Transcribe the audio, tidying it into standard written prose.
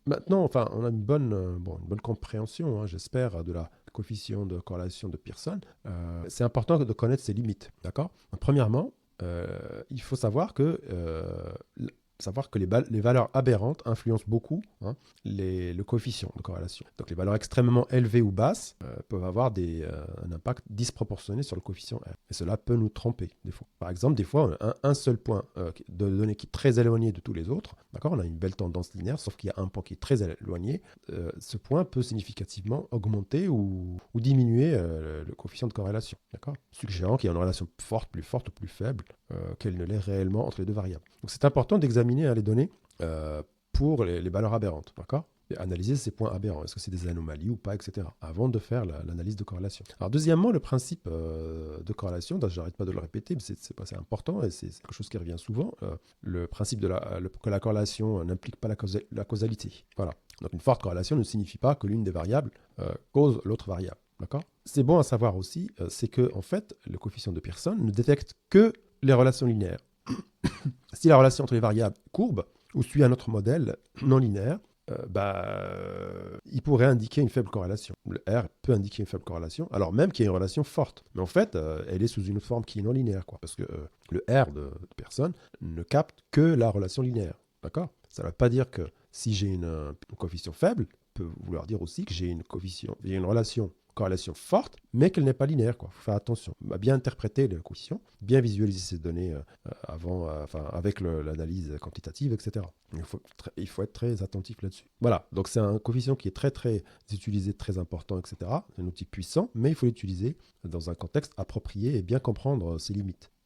Maintenant, enfin, on a une bonne compréhension, hein, j'espère, de la coefficient de corrélation de Pearson. C'est important de connaître ses limites, d'accord? Premièrement, il faut savoir que les valeurs aberrantes influencent beaucoup, hein, le coefficient de corrélation. Donc les valeurs extrêmement élevées ou basses peuvent avoir un impact disproportionné sur le coefficient R. Et cela peut nous tromper des fois. Par exemple, des fois, un seul point de données qui est très éloigné de tous les autres, d'accord, on a une belle tendance linéaire, sauf qu'il y a un point qui est très éloigné. Ce point peut significativement augmenter ou diminuer le coefficient de corrélation, d'accord, suggérant qu'il y a une relation plus forte ou plus faible qu'elle ne l'est réellement entre les deux variables. Donc c'est important d'examiner les données pour les valeurs aberrantes, d'accord, et analyser ces points aberrants, est-ce que c'est des anomalies ou pas, etc., avant de faire l'analyse de corrélation. Alors deuxièmement, le principe de corrélation, j'arrête pas de le répéter, mais c'est important et c'est quelque chose qui revient souvent, le principe que la corrélation n'implique pas la causalité. Voilà. Donc une forte corrélation ne signifie pas que l'une des variables cause l'autre variable. D'accord. C'est bon à savoir aussi, c'est que en fait, le coefficient de Pearson ne détecte que les relations linéaires. Si la relation entre les variables est courbe ou suit un autre modèle non linéaire, il pourrait indiquer une faible corrélation. Le R peut indiquer une faible corrélation, alors même qu'il y a une relation forte. Mais en fait, elle est sous une forme qui est non linéaire, quoi. Parce que le R de personne ne capte que la relation linéaire. D'accord. Ça ne veut pas dire que si j'ai un coefficient faible, peut vouloir dire aussi que j'ai une corrélation forte, mais qu'elle n'est pas linéaire. Il faut faire attention. Bien interpréter le coefficient, bien visualiser ces données avec l'analyse quantitative, etc. Il faut être très attentif là-dessus. Voilà, donc c'est un coefficient qui est très, très utilisé, très important, etc. C'est un outil puissant, mais il faut l'utiliser dans un contexte approprié et bien comprendre ses limites.